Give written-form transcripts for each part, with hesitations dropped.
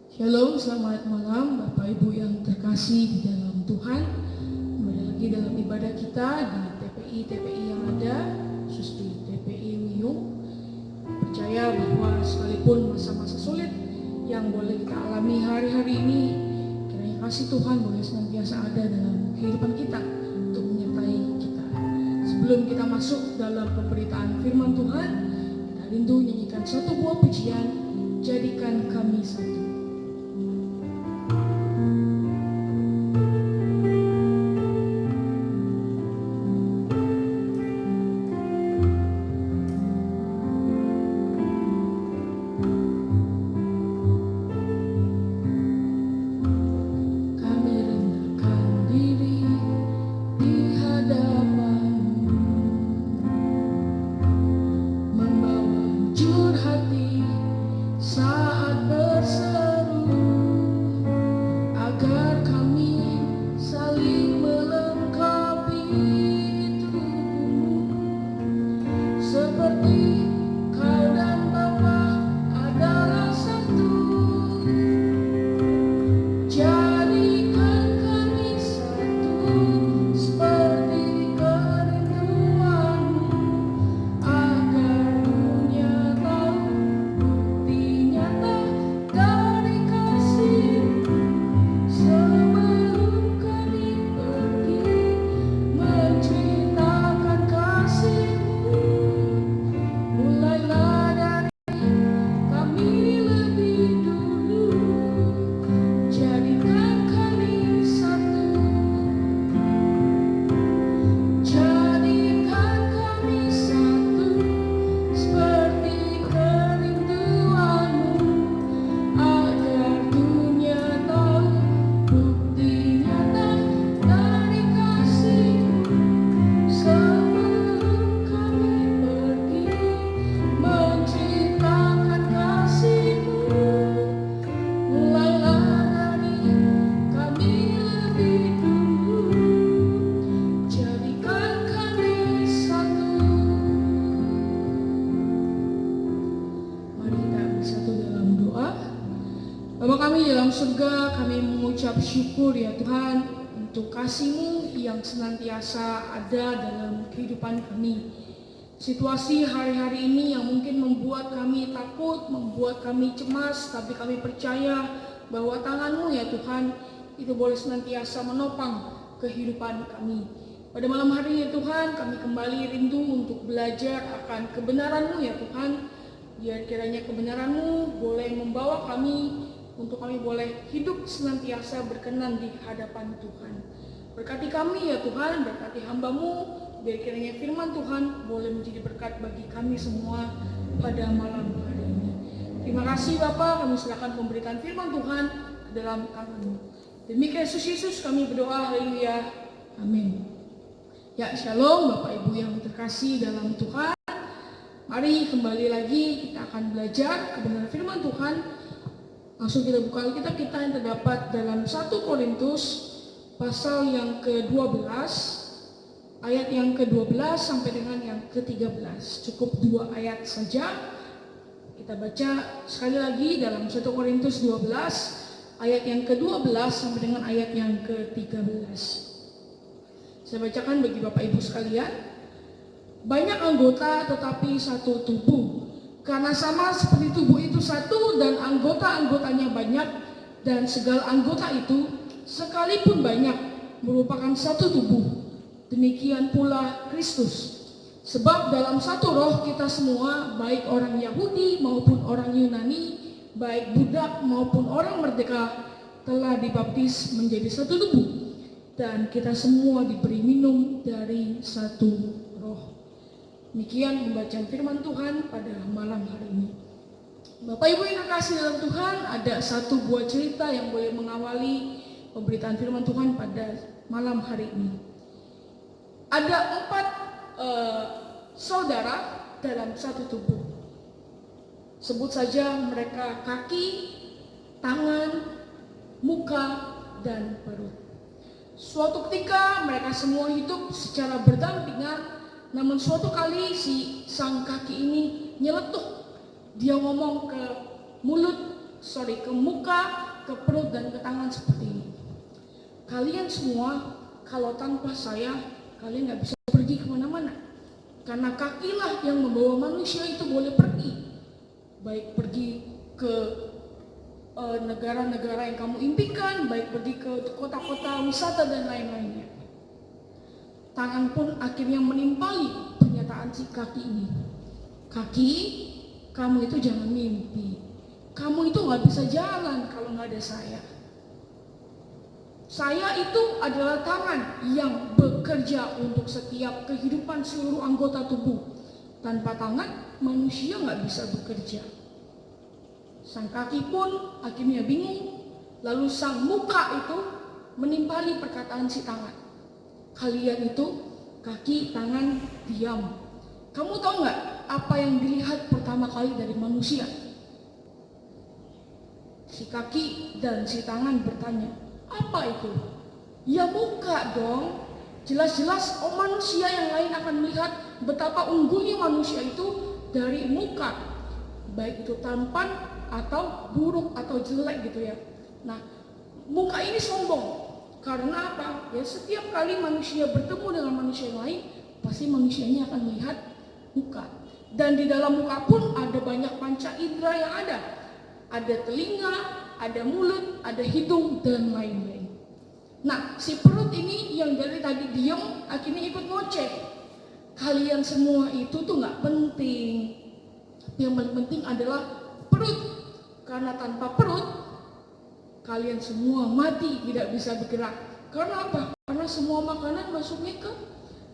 Shalom, selamat malam Bapak Ibu yang terkasih di dalam Tuhan. Kembali lagi dalam ibadah kita di TPI yang ada, khusus di TPI Wiyung. Percaya bahwa sekalipun masa-masa sulit yang boleh kita alami hari-hari ini, kiranya kasih Tuhan boleh senantiasa ada dalam kehidupan kita untuk menyertai kita. Sebelum kita masuk dalam pemberitaan firman Tuhan, kita rindu nyanyikan satu buah pujian, jadikan kami satu. Surga, kami mengucap syukur ya Tuhan untuk kasih-Mu yang senantiasa ada dalam kehidupan kami. Situasi hari-hari ini yang mungkin membuat kami takut, membuat kami cemas, tapi kami percaya bahwa tangan-Mu ya Tuhan itu boleh senantiasa menopang kehidupan kami. Pada malam hari ini Tuhan, kami kembali rindu untuk belajar akan kebenaran-Mu ya Tuhan. Biar kiranya kebenaran-Mu boleh membawa kami untuk kami boleh hidup senantiasa berkenan di hadapan Tuhan. Berkati kami ya Tuhan, berkati hamba-Mu, biar kiranya firman Tuhan boleh menjadi berkat bagi kami semua pada malam hari ini. Terima kasih Bapa, kami silakan pemberitaan firman Tuhan ke dalam tangan-Mu. Demi Yesus Yesus kami berdoa, haleluya, amin. Ya, shalom Bapak Ibu yang terkasih dalam Tuhan. Mari kembali lagi kita akan belajar kebenaran firman Tuhan. Langsung kita buka Alkitab kita yang terdapat dalam 1 Korintus pasal yang ke-12 ayat yang ke-12 sampai dengan yang ke-13. Cukup 2 ayat saja. Kita baca sekali lagi dalam 1 Korintus 12 ayat yang ke-12 sampai dengan ayat yang ke-13. Saya bacakan bagi Bapak Ibu sekalian. Banyak anggota tetapi satu tubuh. Karena sama seperti tubuh itu satu dan anggota-anggotanya banyak, dan segala anggota itu sekalipun banyak merupakan satu tubuh. Demikian pula Kristus. Sebab dalam satu roh kita semua, baik orang Yahudi maupun orang Yunani, baik budak maupun orang merdeka, telah dibaptis menjadi satu tubuh. Dan kita semua diberi minum dari satu roh. Demikian pembacaan firman Tuhan pada malam hari ini. Bapak Ibu yang terkasih dalam Tuhan, ada satu buah cerita yang boleh mengawali pemberitaan firman Tuhan pada malam hari ini. Ada 4 saudara dalam satu tubuh. Sebut saja mereka kaki, tangan, muka, dan perut. Suatu ketika mereka semua hidup secara berdampingan. Namun suatu kali si sang kaki ini nyeletuk. Dia ngomong ke mulut ke muka, ke perut, dan ke tangan seperti ini. Kalian semua, kalau tanpa saya, kalian nggak bisa pergi kemana-mana. Karena kakilah yang membawa manusia itu boleh pergi. Baik pergi ke negara-negara yang kamu impikan, baik pergi ke kota-kota wisata dan lain-lainnya. Tangan pun akhirnya menimpali pernyataan si kaki ini. Kaki, kamu itu jangan mimpi. Kamu itu nggak bisa jalan kalau nggak ada saya. Saya itu adalah tangan yang bekerja untuk setiap kehidupan seluruh anggota tubuh. Tanpa tangan, manusia nggak bisa bekerja. Sang kaki pun akhirnya bingung, lalu sang muka itu menimpali perkataan si tangan. Kalian itu kaki, tangan, diam. Kamu tahu nggak apa yang dilihat pertama kali dari manusia? Si kaki dan si tangan bertanya, apa itu? Ya muka dong. Jelas-jelas manusia yang lain akan melihat betapa unggulnya manusia itu dari muka. Baik itu tampan atau buruk atau jelek gitu ya. Nah, muka ini sombong. Karena apa? Ya setiap kali manusia bertemu dengan manusia lain, pasti manusianya akan melihat muka. Dan di dalam muka pun ada banyak panca indera yang ada. Ada telinga, ada mulut, ada hidung, dan lain-lain. Nah, si perut ini yang dari tadi diam, akhirnya ikut ngoceh. Kalian semua itu tuh nggak penting. Yang paling penting adalah perut. Karena tanpa perut, kalian semua mati, tidak bisa bergerak. Karena apa? Karena semua makanan masuknya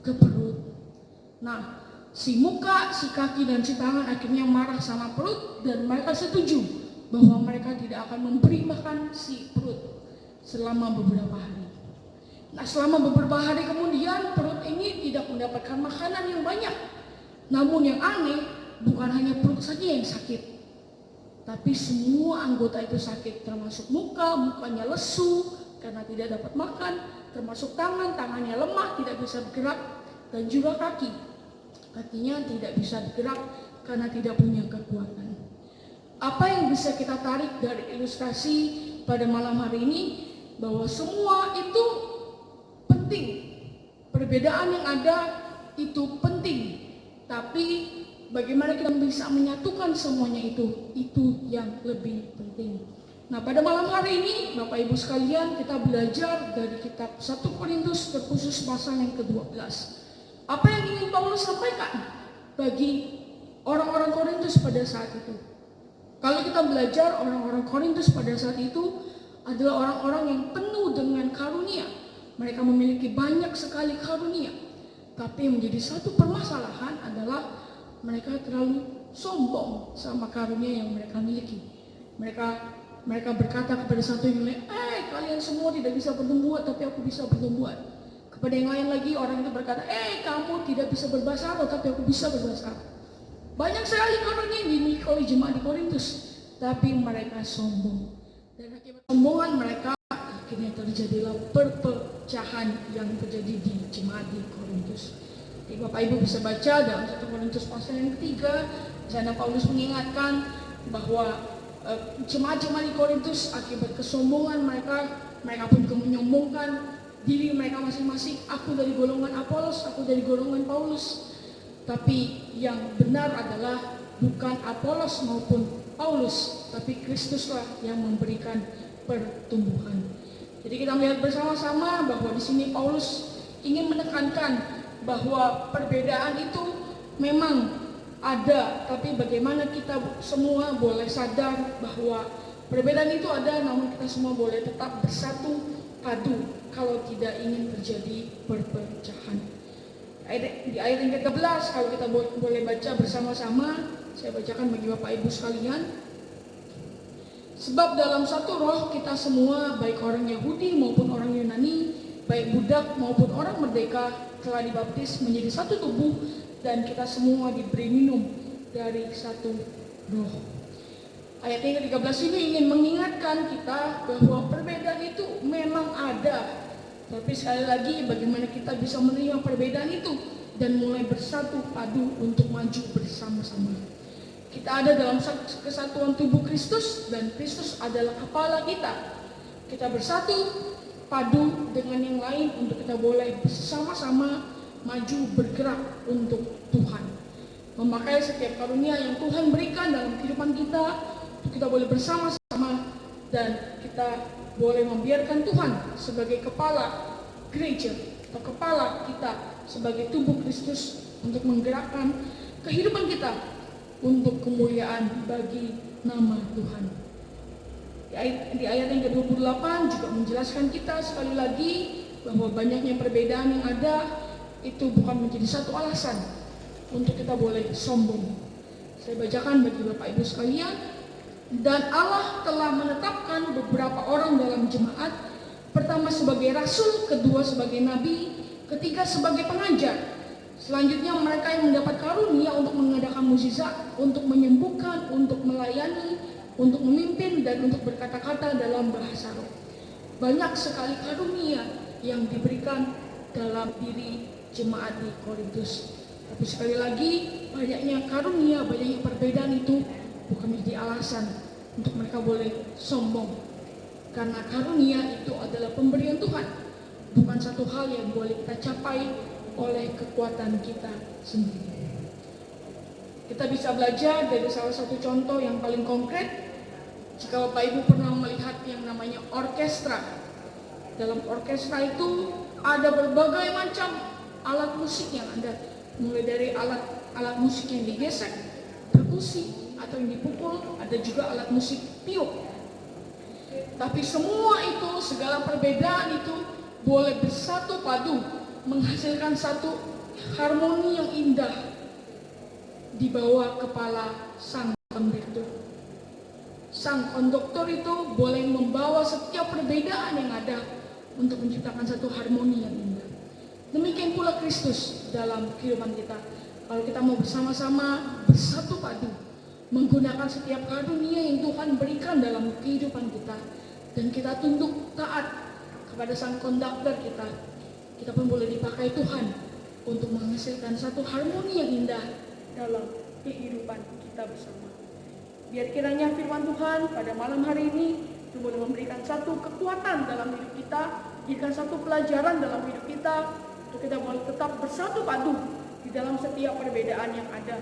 ke perut. Nah, si muka, si kaki, dan si tangan akhirnya marah sama perut, dan mereka setuju bahwa mereka tidak akan memberi makan si perut selama beberapa hari. Nah, selama beberapa hari kemudian perut ini tidak mendapatkan makanan yang banyak. Namun yang aneh, bukan hanya perut saja yang sakit, tapi semua anggota itu sakit, termasuk mukanya lesu karena tidak dapat makan, termasuk tangannya lemah, tidak bisa bergerak, dan juga kakinya tidak bisa bergerak karena tidak punya kekuatan. Apa yang bisa kita tarik dari ilustrasi pada malam hari ini? Bahwa semua itu penting, perbedaan yang ada itu penting, tapi bagaimana kita bisa menyatukan semuanya itu yang lebih penting. Nah, pada malam hari ini Bapak Ibu sekalian, kita belajar dari kitab 1 Korintus terkhusus pasal yang ke-12. Apa yang ingin Paulus sampaikan bagi orang-orang Korintus pada saat itu? Kalau kita belajar, orang-orang Korintus pada saat itu adalah orang-orang yang penuh dengan karunia. Mereka memiliki banyak sekali karunia. Tapi yang menjadi satu permasalahan adalah mereka terlalu sombong sama karunia yang mereka miliki. Mereka berkata kepada satu yang lain, kalian semua tidak bisa bertumbuhan, tapi aku bisa bertumbuhan. Kepada yang lain lagi, orang itu berkata, kamu tidak bisa berbahasa Arab, tapi aku bisa berbahasa Arab. Banyak sekali karunia yang dimiliki oleh jemaat di Korintus, tapi mereka sombong. Dan akibat sombongan mereka, akhirnya terjadilah perpecahan yang terjadi di jemaat di Korintus. Jadi Bapak Ibu bisa baca dalam 1 Korintus pasal yang ketiga, di sana Paulus mengingatkan bahwa jemaat-jemaat di Korintus akibat kesombongan mereka pun menyombongkan diri mereka masing-masing. Aku dari golongan Apolos, aku dari golongan Paulus. Tapi yang benar adalah bukan Apolos maupun Paulus, tapi Kristuslah yang memberikan pertumbuhan. Jadi kita melihat bersama-sama bahwa di sini Paulus ingin menekankan bahwa perbedaan itu memang ada, tapi bagaimana kita semua boleh sadar bahwa perbedaan itu ada, namun kita semua boleh tetap bersatu padu kalau tidak ingin terjadi perpecahan. Di ayat yang ke-11, kalau kita boleh baca bersama-sama, saya bacakan bagi Bapak Ibu sekalian. Sebab dalam satu roh kita semua, baik orang Yahudi maupun orang Yunani, baik budak maupun orang merdeka, telah dibaptis menjadi satu tubuh, dan kita semua diberi minum dari satu roh. Ayat yang ke-13 ini ingin mengingatkan kita bahwa perbedaan itu memang ada. Tapi sekali lagi, bagaimana kita bisa menerima perbedaan itu dan mulai bersatu padu untuk maju bersama-sama. Kita ada dalam kesatuan tubuh Kristus dan Kristus adalah kepala kita. Kita bersatu padu dengan yang lain untuk kita boleh bersama-sama maju bergerak untuk Tuhan. Memakai setiap karunia yang Tuhan berikan dalam kehidupan kita untuk kita boleh bersama-sama dan kita boleh membiarkan Tuhan sebagai kepala gereja atau kepala kita sebagai tubuh Kristus untuk menggerakkan kehidupan kita untuk kemuliaan bagi nama Tuhan. Di ayat yang ke-28 juga menjelaskan kita sekali lagi bahwa banyaknya perbedaan yang ada itu bukan menjadi satu alasan untuk kita boleh sombong. Saya bacakan bagi Bapak Ibu sekalian. Dan Allah telah menetapkan beberapa orang dalam jemaat, pertama sebagai rasul, kedua sebagai nabi, ketiga sebagai pengajar. Selanjutnya mereka yang mendapat karunia untuk mengadakan mukjizat, untuk menyembuhkan, untuk melayani, untuk memimpin, dan untuk berkata-kata dalam bahasa roh. Banyak sekali karunia yang diberikan dalam diri jemaat di Korintus. Tapi sekali lagi, banyaknya karunia, banyaknya perbedaan itu bukan menjadi alasan untuk mereka boleh sombong. Karena karunia itu adalah pemberian Tuhan, bukan satu hal yang boleh kita capai oleh kekuatan kita sendiri. Kita bisa belajar dari salah satu contoh yang paling konkret. Jika Bapak Ibu pernah melihat yang namanya orkestra. Dalam orkestra itu ada berbagai macam alat musik yang ada. Mulai dari alat musik yang digesek, perkusi atau yang dipukul, ada juga alat musik tiup. Tapi semua itu, segala perbedaan itu boleh bersatu padu menghasilkan satu harmoni yang indah di bawah kepala sang konduktor. Sang konduktor itu boleh membawa setiap perbedaan yang ada untuk menciptakan satu harmoni yang indah. Demikian pula Kristus dalam kehidupan kita. Kalau kita mau bersama-sama bersatu padu menggunakan setiap karunia yang Tuhan berikan dalam kehidupan kita, dan kita tunduk taat kepada sang konduktor kita pun boleh dipakai Tuhan untuk menghasilkan satu harmoni yang indah dalam kehidupan kita bersama. Biar kiranya firman Tuhan pada malam hari ini itu boleh memberikan satu kekuatan dalam hidup kita, berikan satu pelajaran dalam hidup kita, untuk kita boleh tetap bersatu padu di dalam setiap perbedaan yang ada.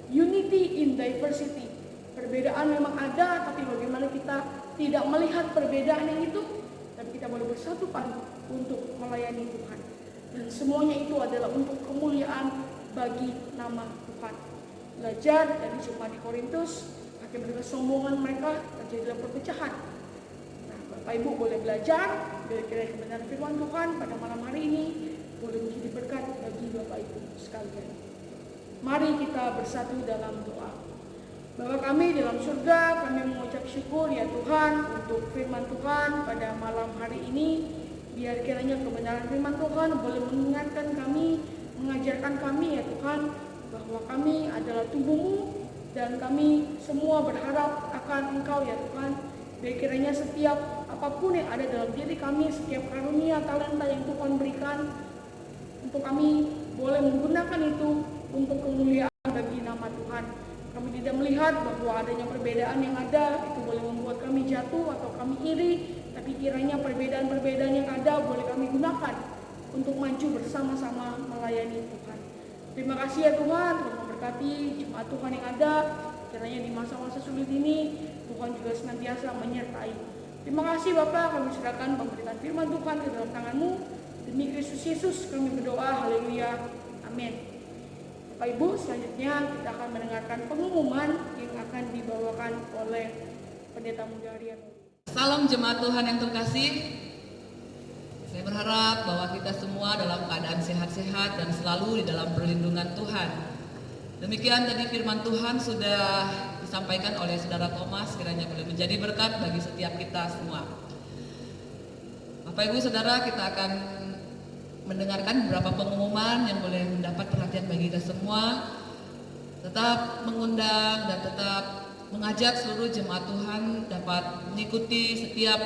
Unity in diversity. Perbedaan memang ada, tapi bagaimana kita tidak melihat perbedaan yang itu, tapi kita boleh bersatu padu untuk melayani Tuhan. Dan semuanya itu adalah untuk kemuliaan bagi nama Tuhan. Belajar dari jemaat di Korintus, akibat kesombongan mereka terjadilah perpecahan. Nah, Bapak Ibu boleh belajar dari kiranya kebenaran firman Tuhan pada malam hari ini boleh menjadi berkat bagi Bapak Ibu sekalian. Mari kita bersatu dalam doa. Bapa kami dalam surga, kami mengucap syukur ya Tuhan untuk firman Tuhan pada malam hari ini. Biar kiranya kebenaran firman Tuhan boleh mengingatkan kami, mengajarkan kami ya Tuhan, bahwa kami adalah tubuh-Mu dan kami semua berharap akan Engkau ya Tuhan. Biar kiranya setiap apapun yang ada dalam diri kami, setiap karunia, talenta yang Tuhan berikan, untuk kami boleh menggunakan itu untuk kemuliaan bagi nama Tuhan. Kami tidak melihat bahwa adanya perbedaan yang ada itu boleh membuat kami jatuh atau kami iri, tapi kiranya perbedaan-perbedaan yang ada boleh kami gunakan untuk maju bersama-sama melayani Tuhan. Terima kasih ya Tuhan, Tuhan memberkati jemaat Tuhan yang ada. Kiranya di masa-masa sulit ini Tuhan juga senantiasa menyertai. Terima kasih Bapak, kami serahkan pemberitaan firman Tuhan ke dalam tangan-Mu. Demi Kristus Yesus kami berdoa, haleluya, amin. Bapak Ibu, selanjutnya kita akan mendengarkan pengumuman yang akan dibawakan oleh Pendeta Muda Rian. Salam jemaat Tuhan yang terkasih. Saya berharap bahwa kita semua dalam keadaan sehat-sehat dan selalu di dalam perlindungan Tuhan. Demikian tadi firman Tuhan sudah disampaikan oleh Saudara Thomas, kiranya boleh menjadi berkat bagi setiap kita semua. Bapak Ibu Saudara, kita akan mendengarkan beberapa pengumuman yang boleh mendapat perhatian bagi kita semua. Tetap mengundang dan tetap mengajak seluruh jemaat Tuhan dapat mengikuti setiap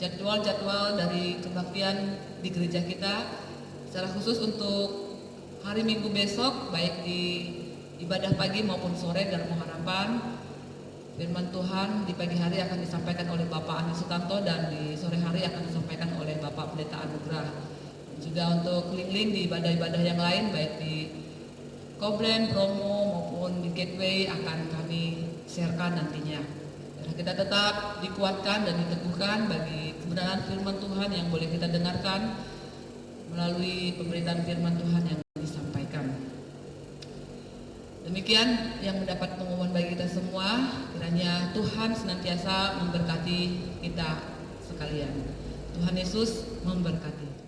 jadwal-jadwal dari kebaktian di gereja kita. Secara khusus untuk hari Minggu besok, baik di ibadah pagi maupun sore dalam pengharapan. Firman Tuhan di pagi hari akan disampaikan oleh Bapak Andi Sutanto dan di sore hari akan disampaikan oleh Bapak Pendeta Anugrah. Juga untuk link-link di ibadah-ibadah yang lain baik di Koblen, Bromo maupun di Gateway akan kami sharekan nantinya. Biar kita tetap dikuatkan dan diteguhkan bagi kebenaran firman Tuhan yang boleh kita dengarkan melalui pemberitaan firman Tuhan yang disampaikan. Demikian yang mendapat pengumuman bagi kita semua. Kiranya Tuhan senantiasa memberkati kita sekalian. Tuhan Yesus memberkati.